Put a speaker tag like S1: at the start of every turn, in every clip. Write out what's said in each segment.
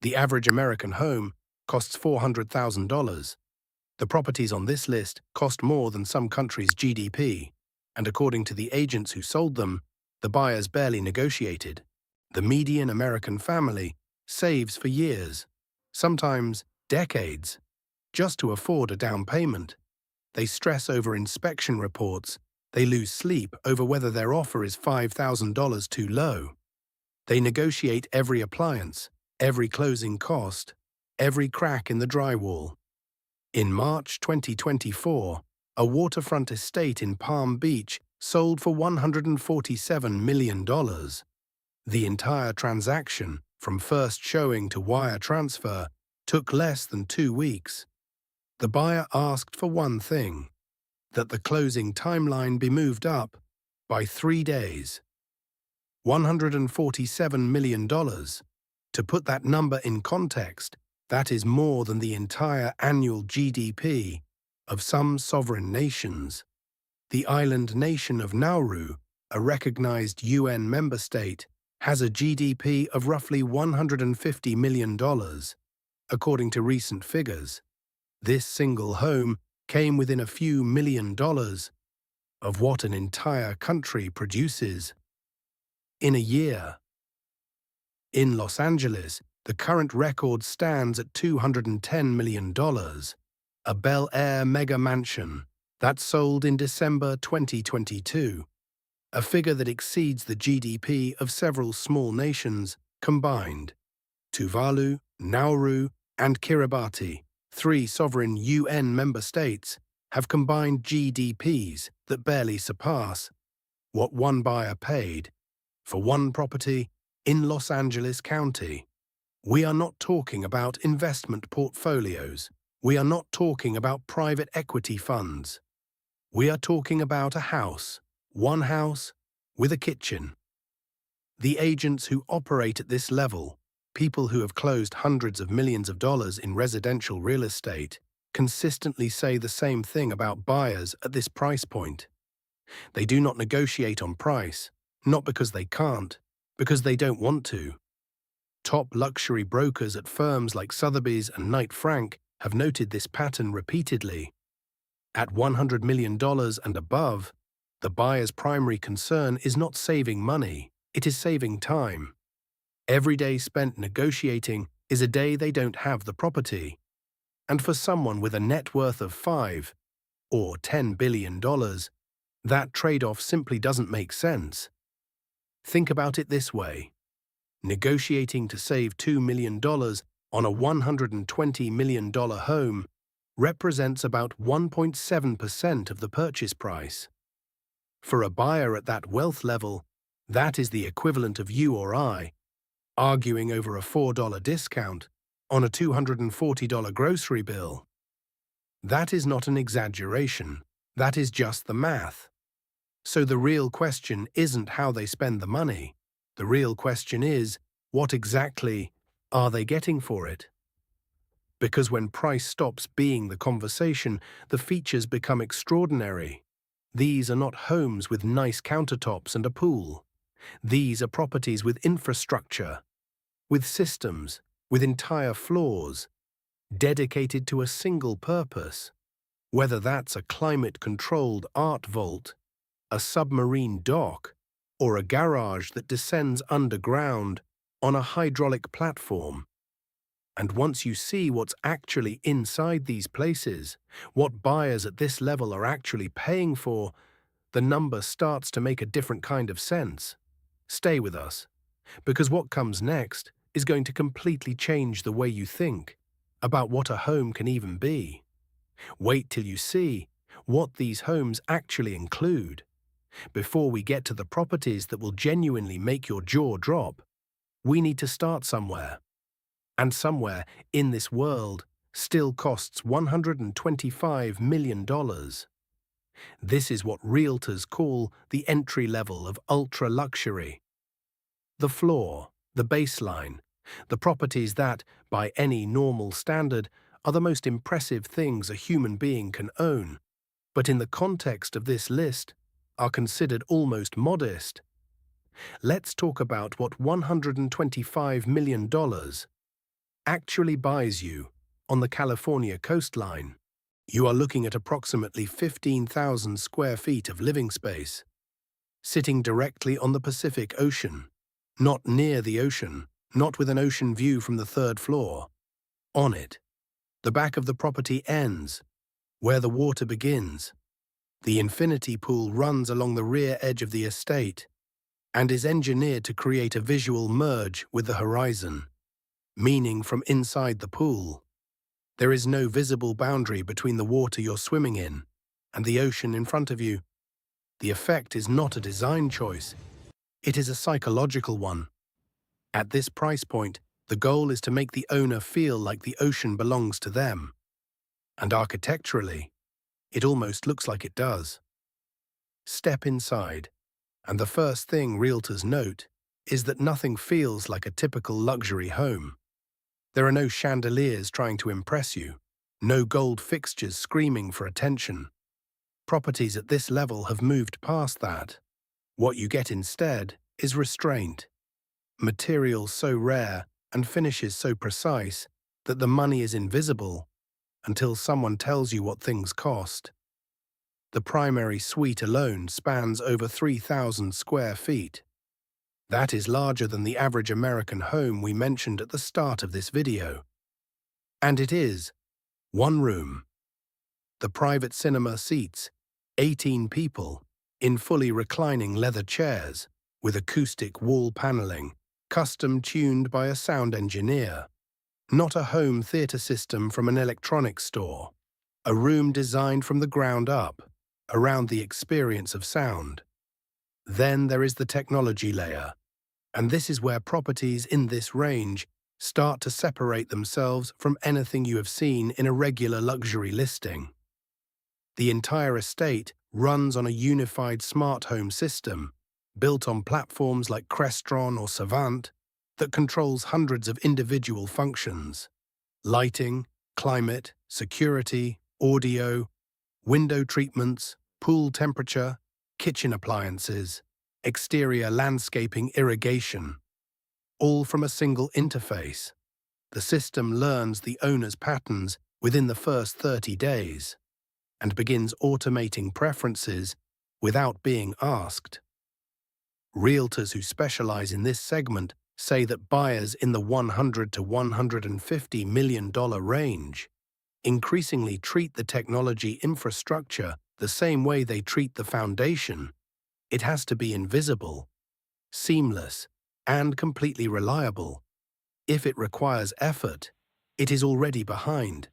S1: The average American home costs $400,000. The properties on this list cost more than some countries' GDP, and according to the agents who sold them, the buyers barely negotiated. The median American family saves for years, sometimes decades, just to afford a down payment. They stress over inspection reports. They lose sleep over whether their offer is $5,000 too low. They negotiate every appliance, every closing cost, every crack in the drywall. In March 2024, a waterfront estate in Palm Beach sold for $147 million. The entire transaction, from first showing to wire transfer, took less than 2 weeks. The buyer asked for one thing: that the closing timeline be moved up by 3 days. $147 million. To put that number in context, that is more than the entire annual GDP of some sovereign nations. The island nation of Nauru, a recognized UN member state, has a GDP of roughly $150 million, according to recent figures. This single home came within a few $1,000,000 of what an entire country produces in a year. In Los Angeles, the current record stands at $210 million, a Bel Air mega mansion that sold in December 2022, a figure that exceeds the GDP of several small nations combined. Tuvalu, Nauru, and Kiribati, 3 sovereign UN member states, have combined GDPs that barely surpass what one buyer paid for one property in Los Angeles County. We are not talking about investment portfolios. We are not talking about private equity funds. We are talking about a house, one house with a kitchen. The agents who operate at this level, people who have closed hundreds of millions of dollars in residential real estate, consistently say the same thing about buyers at this price point. They do not negotiate on price, not because they can't, because they don't want to. Top luxury brokers at firms like Sotheby's and Knight Frank have noted this pattern repeatedly. At $100 million and above, the buyer's primary concern is not saving money, it is saving time. Every day spent negotiating is a day they don't have the property. And for someone with a net worth of $5 or $10 billion, that trade-off simply doesn't make sense. Think about it this way. Negotiating to save $2 million on a $120 million home represents about 1.7% of the purchase price. For a buyer at that wealth level, that is the equivalent of you or I arguing over a $4 discount on a $240 grocery bill. That is not an exaggeration. That is just the math. So the real question isn't how they spend the money. The real question is, what exactly are they getting for it? Because when price stops being the conversation, the features become extraordinary. These are not homes with nice countertops and a pool. These are properties with infrastructure, with systems, with entire floors, dedicated to a single purpose. Whether that's a climate-controlled art vault, a submarine dock, or a garage that descends underground on a hydraulic platform. And once you see what's actually inside these places, what buyers at this level are actually paying for, the number starts to make a different kind of sense. Stay with us, because what comes next is going to completely change the way you think about what a home can even be. Wait till you see what these homes actually include. Before we get to the properties that will genuinely make your jaw drop, we need to start somewhere. And somewhere in this world still costs $125 million. This is what realtors call the entry level of ultra-luxury. The floor, the baseline, the properties that, by any normal standard, are the most impressive things a human being can own, but in the context of this list, are considered almost modest. Let's talk about what $125 million actually buys you on the California coastline. You are looking at approximately 15,000 square feet of living space, sitting directly on the Pacific Ocean, not near the ocean, not with an ocean view from the third floor. On it, the back of the property ends, where the water begins. The infinity pool runs along the rear edge of the estate and is engineered to create a visual merge with the horizon, meaning from inside the pool. There is no visible boundary between the water you're swimming in and the ocean in front of you. The effect is not a design choice, it is a psychological one. At this price point, the goal is to make the owner feel like the ocean belongs to them. And architecturally, it almost looks like it does. Step inside, and the first thing realtors note is that nothing feels like a typical luxury home. There are no chandeliers trying to impress you, no gold fixtures screaming for attention. Properties at this level have moved past that. What you get instead is restraint. Materials so rare and finishes so precise that the money is invisible until someone tells you what things cost. The primary suite alone spans over 3,000 square feet. That is larger than the average American home we mentioned at the start of this video. And it is one room. The private cinema seats 18 people in fully reclining leather chairs with acoustic wall paneling, custom-tuned by a sound engineer. Not a home theater system from an electronics store. A room designed from the ground up, around the experience of sound. Then there is the technology layer, and this is where properties in this range start to separate themselves from anything you have seen in a regular luxury listing. The entire estate runs on a unified smart home system, built on platforms like Crestron or Savant, that controls hundreds of individual functions: lighting, climate, security, audio, window treatments, pool temperature, kitchen appliances, exterior landscaping, irrigation, all from a single interface. The system learns the owner's patterns within the first 30 days and begins automating preferences without being asked. Realtors who specialize in this segment say that buyers in the $100 to $150 million range increasingly treat the technology infrastructure the same way they treat the foundation. It has to be invisible, seamless, and completely reliable. If it requires effort, it is already behind.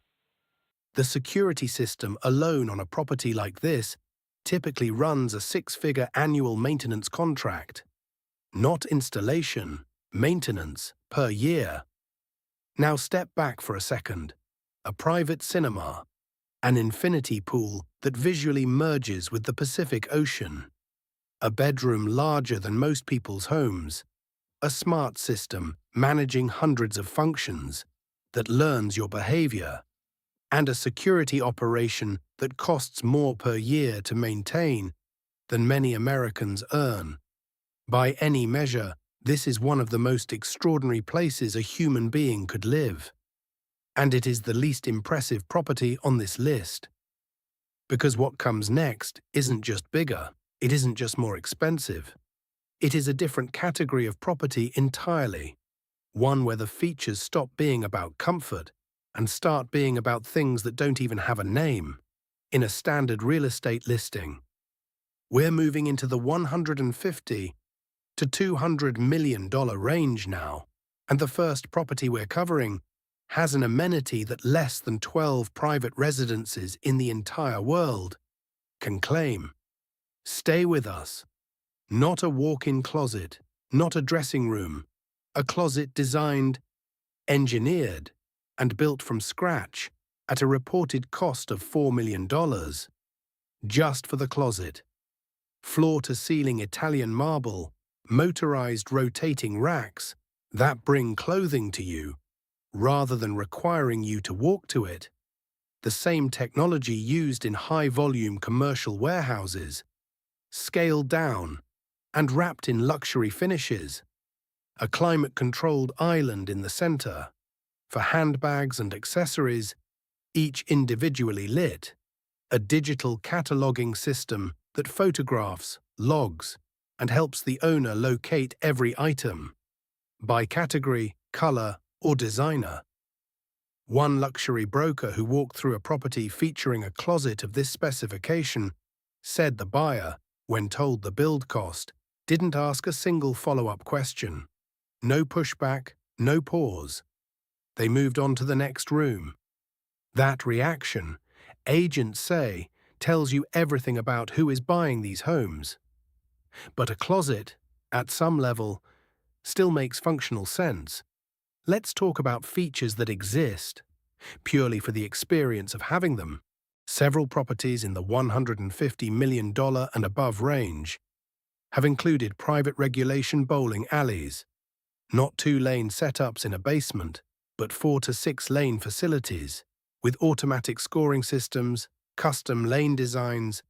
S1: The security system alone on a property like this typically runs a six-figure annual maintenance contract. Not installation, maintenance per year. Now step back for a second. A private cinema, an infinity pool that visually merges with the Pacific Ocean, a bedroom larger than most people's homes, a smart system managing hundreds of functions that learns your behavior, and a security operation that costs more per year to maintain than many Americans earn. By any measure, this is one of the most extraordinary places a human being could live. And it is the least impressive property on this list. Because what comes next isn't just bigger, it isn't just more expensive. It is a different category of property entirely, one where the features stop being about comfort and start being about things that don't even have a name. In a standard real estate listing, we're moving into the $150 to $200 million range now, and the first property we're covering has an amenity that less than 12 private residences in the entire world can claim. Stay with us. Not a walk-in closet, not a dressing room, a closet designed, engineered, and built from scratch at a reported cost of $4 million. Just for the closet. Floor-to-ceiling Italian marble, motorized rotating racks that bring clothing to you, rather than requiring you to walk to it. The same technology used in high-volume commercial warehouses, scaled down and wrapped in luxury finishes. A climate-controlled island in the center. for handbags and accessories, each individually lit, a digital cataloging system that photographs, logs, and helps the owner locate every item by category, color, or designer. One luxury broker who walked through a property featuring a closet of this specification said the buyer, when told the build cost, didn't ask a single follow-up question. No pushback, no pause. They moved on to the next room. That reaction, agents say, tells you everything about who is buying these homes. But a closet, at some level, still makes functional sense. Let's talk about features that exist, purely for the experience of having them. Several properties in the $150 million and above range have included private regulation bowling alleys, not 2-lane setups in a basement, but 4 to 6 lane facilities, with automatic scoring systems, custom lane designs,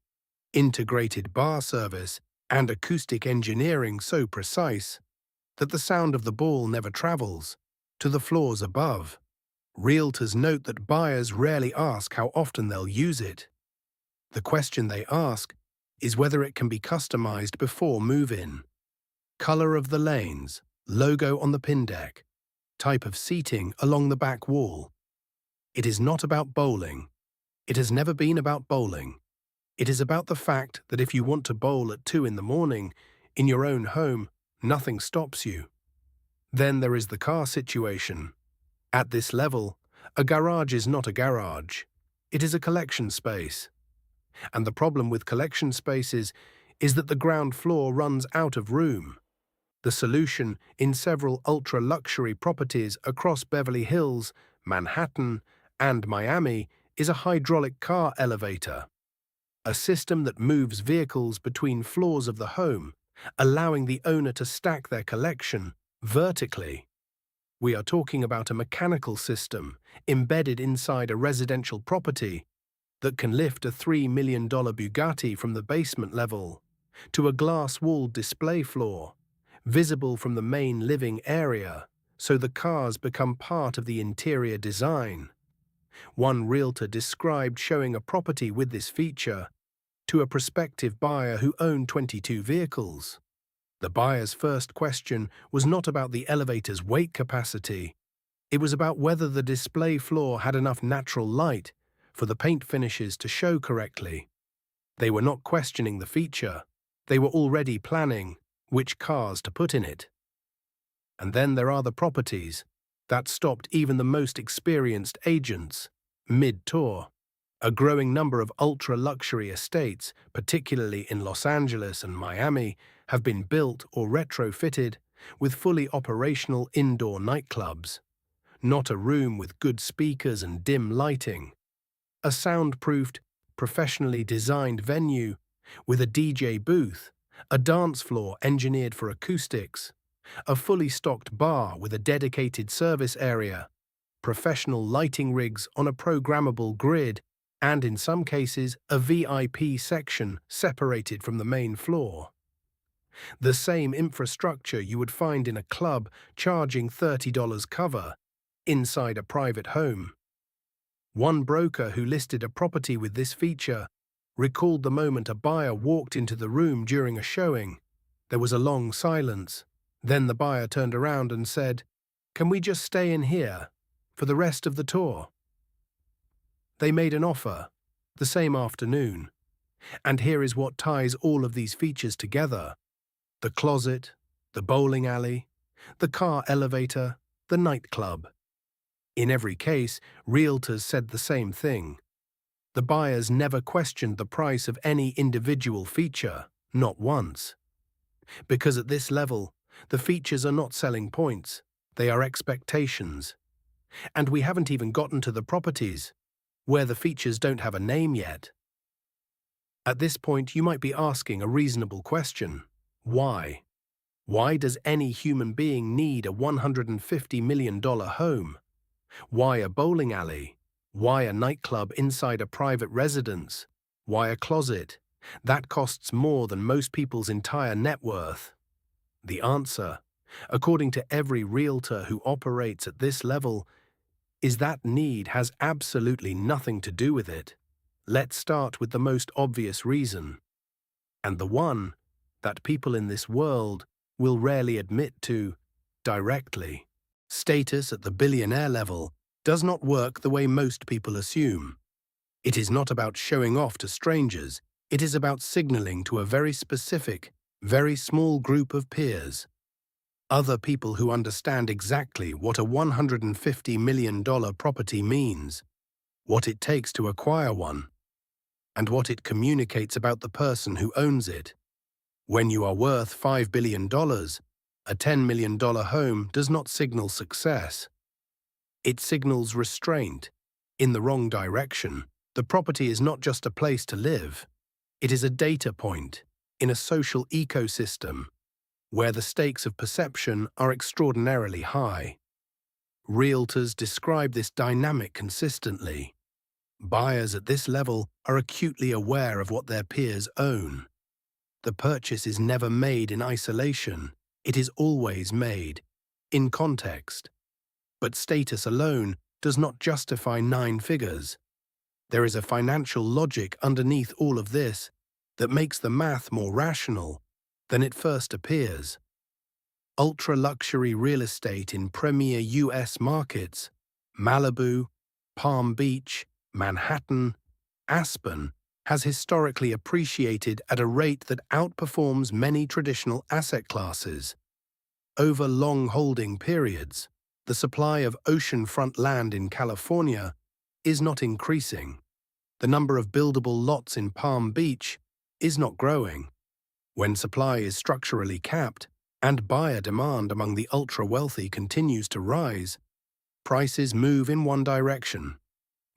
S1: integrated bar service, and acoustic engineering so precise that the sound of the ball never travels to the floors above. Realtors note that buyers rarely ask how often they'll use it. The question they ask is whether it can be customized before move-in. Color of the lanes, logo on the pin deck, type of seating along the back wall. It is not about bowling. It has never been about bowling. It is about the fact that if you want to bowl at 2 in the morning in your own home, nothing stops you. Then there is the car situation. At this level, a garage is not a garage. It is a collection space. And the problem with collection spaces is that the ground floor runs out of room. The solution in several ultra-luxury properties across Beverly Hills, Manhattan, and Miami is a hydraulic car elevator, a system that moves vehicles between floors of the home, allowing the owner to stack their collection vertically. We are talking about a mechanical system embedded inside a residential property that can lift a $3 million Bugatti from the basement level to a glass-walled display floor, visible from the main living area, so the cars become part of the interior design. One realtor described showing a property with this feature to a prospective buyer who owned 22 vehicles. The buyer's first question was not about the elevator's weight capacity. It was about whether the display floor had enough natural light for the paint finishes to show correctly. They were not questioning the feature. They were already planning which cars to put in it. And then there are the properties that stopped even the most experienced agents mid-tour. A growing number of ultra-luxury estates, particularly in Los Angeles and Miami, have been built or retrofitted with fully operational indoor nightclubs. Not a room with good speakers and dim lighting. A soundproofed, professionally designed venue with a DJ booth, a dance floor engineered for acoustics, a fully stocked bar with a dedicated service area, professional lighting rigs on a programmable grid, and in some cases a VIP section separated from the main floor. The same infrastructure you would find in a club charging $30 cover inside a private home. One broker who listed a property with this feature recalled the moment a buyer walked into the room during a showing. There was a long silence. Then the buyer turned around and said, "Can we just stay in here for the rest of the tour?" They made an offer the same afternoon. And here is what ties all of these features together: the closet, the bowling alley, the car elevator, the nightclub. In every case, realtors said the same thing. The buyers never questioned the price of any individual feature, not once. Because at this level, the features are not selling points, they are expectations. And we haven't even gotten to the properties, where the features don't have a name yet. At this point, you might be asking a reasonable question. Why? Why does any human being need a $150 million home? Why a bowling alley? Why a nightclub inside a private residence? Why a closet? That costs more than most people's entire net worth. The answer, according to every realtor who operates at this level, is that need has absolutely nothing to do with it. Let's start with the most obvious reason, and the one that people in this world will rarely admit to directly. Status at the billionaire level does not work the way most people assume. It is not about showing off to strangers, it is about signaling to a very specific, very small group of peers. Other people who understand exactly what a $150 million property means, what it takes to acquire one, and what it communicates about the person who owns it. When you are worth $5 billion, a $10 million home does not signal success. It signals restraint, in the wrong direction. The property is not just a place to live. It is a data point in a social ecosystem where the stakes of perception are extraordinarily high. Realtors describe this dynamic consistently. Buyers at this level are acutely aware of what their peers own. The purchase is never made in isolation. It is always made in context. But status alone does not justify 9 figures. There is a financial logic underneath all of this that makes the math more rational than it first appears. Ultra-luxury real estate in premier US markets, Malibu, Palm Beach, Manhattan, Aspen, has historically appreciated at a rate that outperforms many traditional asset classes. Over long holding periods, the supply of oceanfront land in California is not increasing. The number of buildable lots in Palm Beach is not growing. When supply is structurally capped and buyer demand among the ultra-wealthy continues to rise, prices move in one direction.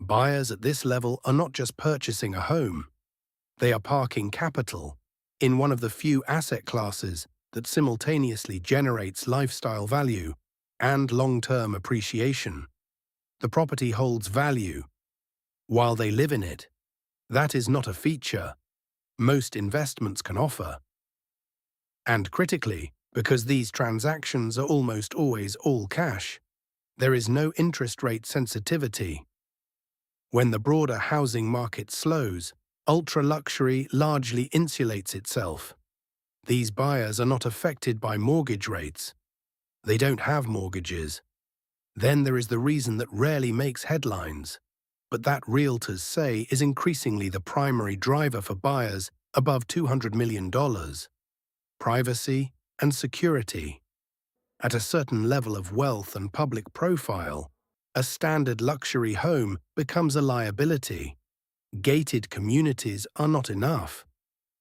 S1: Buyers at this level are not just purchasing a home. They are parking capital in one of the few asset classes that simultaneously generates lifestyle value and long-term appreciation. The property holds value while they live in it. That is not a feature most investments can offer. And critically, because these transactions are almost always all cash, there is no interest rate sensitivity. When the broader housing market slows, ultra-luxury largely insulates itself. These buyers are not affected by mortgage rates. They don't have mortgages. Then there is the reason that rarely makes headlines, but that realtors say is increasingly the primary driver for buyers above $200 million. Privacy and security. At a certain level of wealth and public profile, a standard luxury home becomes a liability. Gated communities are not enough.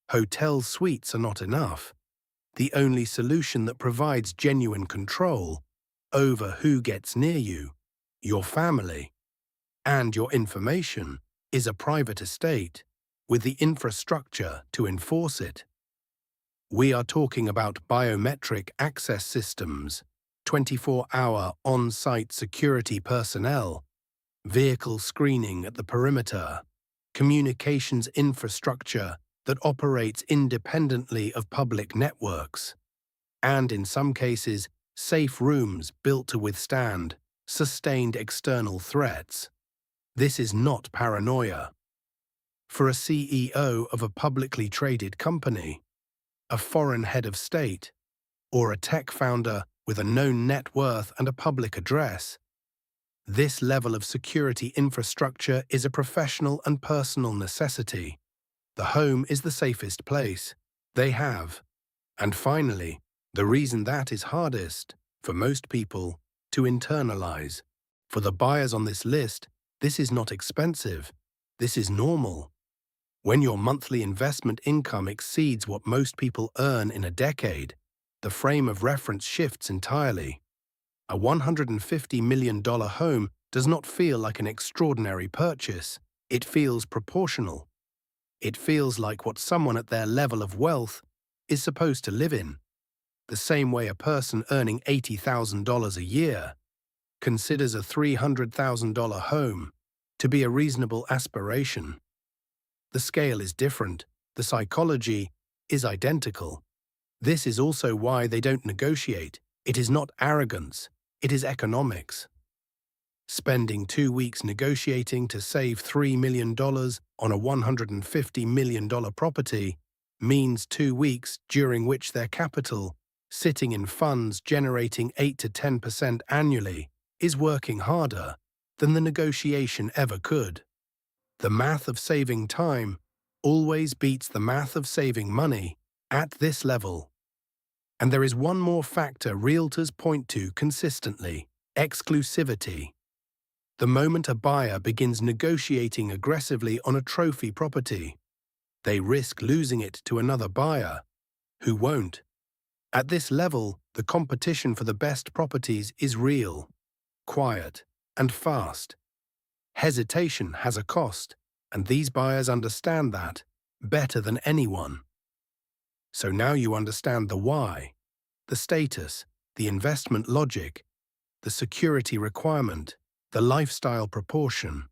S1: Hotel suites are not enough. The only solution that provides genuine control over who gets near you, your family, and your information is a private estate with the infrastructure to enforce it. We are talking about biometric access systems, 24-hour on-site security personnel, vehicle screening at the perimeter, communications infrastructure that operates independently of public networks, and in some cases, safe rooms built to withstand sustained external threats. This is not paranoia. For a CEO of a publicly traded company, a foreign head of state, or a tech founder with a known net worth and a public address, this level of security infrastructure is a professional and personal necessity. The home is the safest place they have. And finally, the reason that is hardest for most people to internalize. For the buyers on this list, this is not expensive. This is normal. When your monthly investment income exceeds what most people earn in a decade, the frame of reference shifts entirely. A $150 million home does not feel like an extraordinary purchase. It feels proportional. It feels like what someone at their level of wealth is supposed to live in, the same way a person earning $80,000 a year considers a $300,000 home to be a reasonable aspiration. The scale is different. The psychology is identical. This is also why they don't negotiate. It is not arrogance. It is economics. Spending 2 weeks negotiating to save $3 million on a $150 million property means 2 weeks during which their capital, sitting in funds generating 8 to 10% annually, is working harder than the negotiation ever could. The math of saving time always beats the math of saving money at this level. And there is one more factor realtors point to consistently: exclusivity. The moment a buyer begins negotiating aggressively on a trophy property, they risk losing it to another buyer, who won't. At this level, the competition for the best properties is real, quiet, and fast. Hesitation has a cost, and these buyers understand that better than anyone. So now you understand the why, the status, the investment logic, the security requirement, the lifestyle proportion,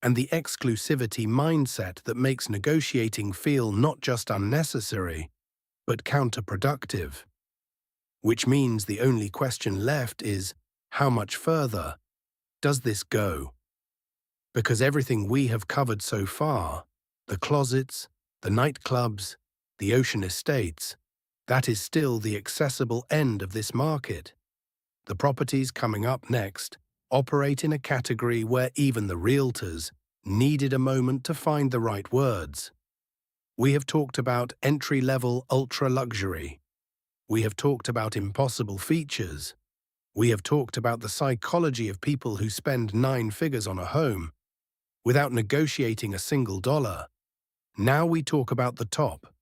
S1: and the exclusivity mindset that makes negotiating feel not just unnecessary, but counterproductive. Which means the only question left is, how much further does this go? Because everything we have covered so far, the closets, the nightclubs, the ocean estates, that is still the accessible end of this market. The properties coming up next operate in a category where even the realtors needed a moment to find the right words. We have talked about entry-level ultra-luxury. We have talked about impossible features. We have talked about the psychology of people who spend 9 figures on a home without negotiating a single dollar. Now we talk about the top,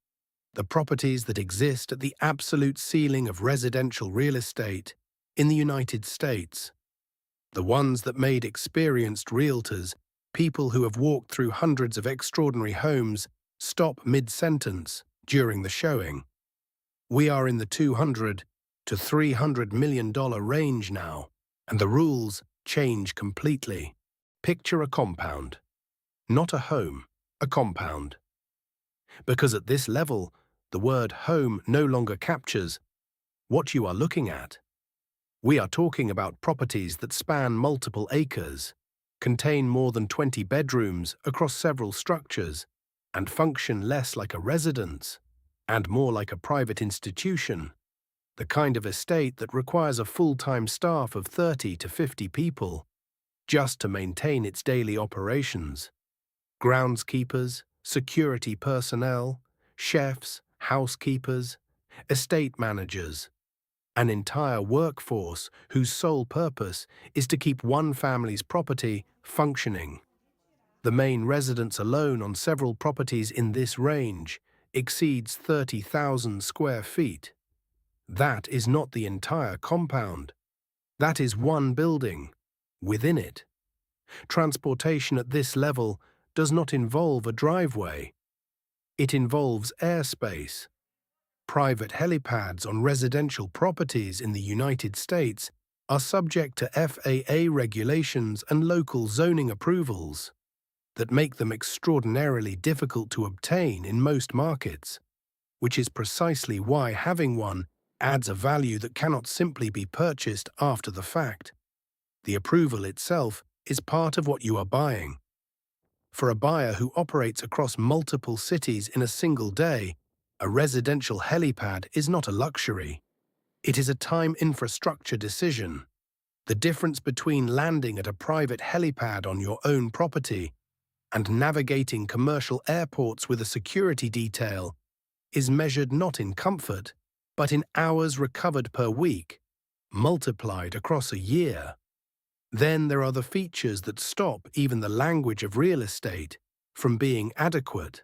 S1: the properties that exist at the absolute ceiling of residential real estate in the United States. The ones that made experienced realtors, people who have walked through hundreds of extraordinary homes, stop mid-sentence during the showing. We are in the $200 to $300 million range now, and the rules change completely. Picture a compound. Not a home, a compound. Because at this level, the word home no longer captures what you are looking at. We are talking about properties that span multiple acres, contain more than 20 bedrooms across several structures, and function less like a residence and more like a private institution, the kind of estate that requires a full-time staff of 30 to 50 people just to maintain its daily operations. Groundskeepers, security personnel, chefs, housekeepers, estate managers, an entire workforce whose sole purpose is to keep one family's property functioning. The main residence alone on several properties in this range exceeds 30,000 square feet. That is not the entire compound. That is one building. Within it, transportation at this level does not involve a driveway. It involves airspace. Private helipads on residential properties in the United States are subject to FAA regulations and local zoning approvals that make them extraordinarily difficult to obtain in most markets, which is precisely why having one adds a value that cannot simply be purchased after the fact. The approval itself is part of what you are buying. For a buyer who operates across multiple cities in a single day, a residential helipad is not a luxury. It is a time infrastructure decision. The difference between landing at a private helipad on your own property and navigating commercial airports with a security detail is measured not in comfort, but in hours recovered per week, multiplied across a year. Then there are the features that stop even the language of real estate from being adequate.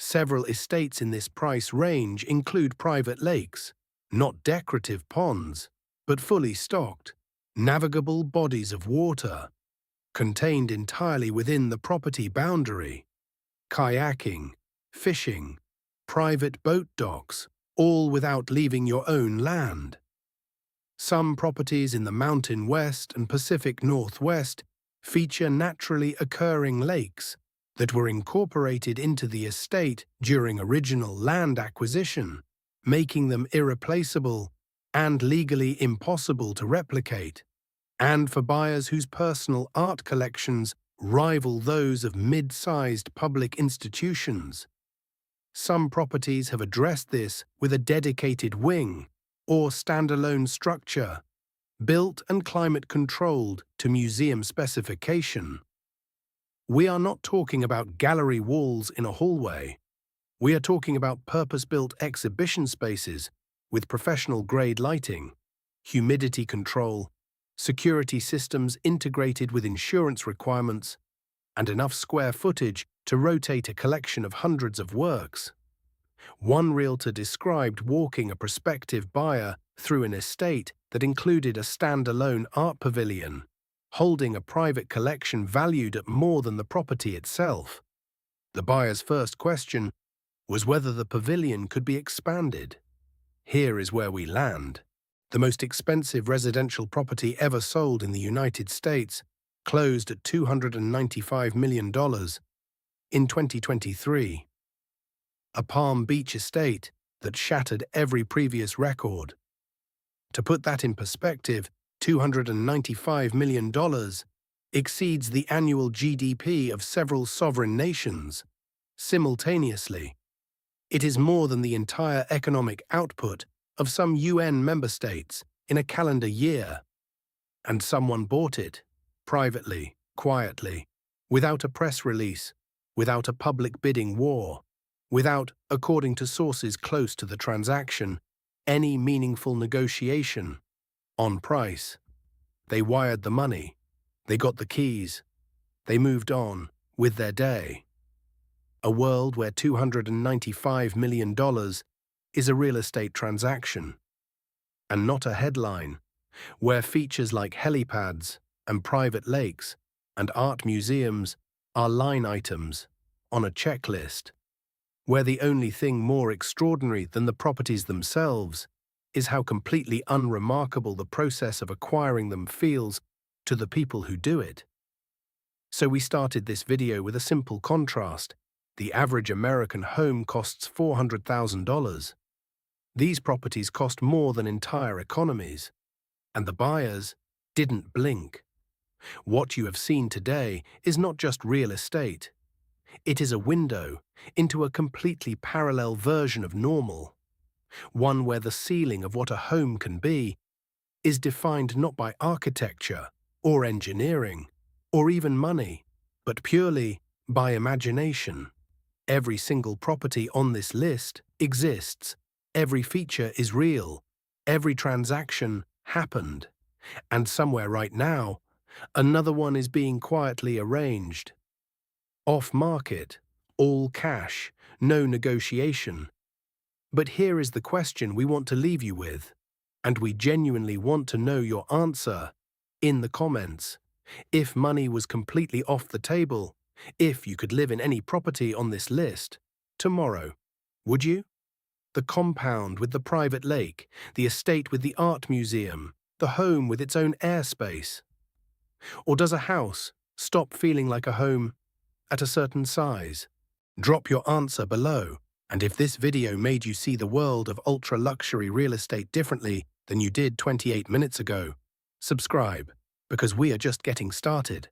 S1: Several estates in this price range include private lakes, not decorative ponds, but fully stocked, navigable bodies of water, contained entirely within the property boundary, kayaking, fishing, private boat docks, all without leaving your own land. Some properties in the Mountain West and Pacific Northwest feature naturally occurring lakes that were incorporated into the estate during original land acquisition, making them irreplaceable and legally impossible to replicate. and for buyers whose personal art collections rival those of mid-sized public institutions. Some properties have addressed this with a dedicated wing or standalone structure, built and climate-controlled to museum specification. We are not talking about gallery walls in a hallway. We are talking about purpose-built exhibition spaces with professional-grade lighting, humidity control, security systems integrated with insurance requirements, and enough square footage to rotate a collection of hundreds of works. One realtor described walking a prospective buyer through an estate that included a standalone art pavilion, holding a private collection valued at more than the property itself. The buyer's first question was whether the pavilion could be expanded. Here is where we land. The most expensive residential property ever sold in the United States closed at $295 million in 2023. A Palm Beach estate that shattered every previous record. To put that in perspective, $295 million exceeds the annual GDP of several sovereign nations. Simultaneously, it is more than the entire economic output of some UN member states in a calendar year. And someone bought it, privately, quietly, without a press release, without a public bidding war, without, according to sources close to the transaction, any meaningful negotiation on price. They wired the money, they got the keys, they moved on with their day. A world where $295 million is a real estate transaction, and not a headline, where features like helipads and private lakes and art museums are line items on a checklist, where the only thing more extraordinary than the properties themselves is how completely unremarkable the process of acquiring them feels to the people who do it. So we started this video with a simple contrast. The average American home costs $400,000. These properties cost more than entire economies, and the buyers didn't blink. What you have seen today is not just real estate. It is a window into a completely parallel version of normal, one where the ceiling of what a home can be is defined not by architecture or engineering or even money, but purely by imagination. Every single property on this list exists. Every feature is real. Every transaction happened. And somewhere right now, another one is being quietly arranged. Off-market, all cash, no negotiation. But here is the question we want to leave you with, and we genuinely want to know your answer in the comments. If money was completely off the table, if you could live in any property on this list tomorrow, would you? The compound with the private lake, the estate with the art museum, the home with its own airspace? Or does a house stop feeling like a home at a certain size? Drop your answer below, and if this video made you see the world of ultra-luxury real estate differently than you did 28 minutes ago, subscribe, because we are just getting started.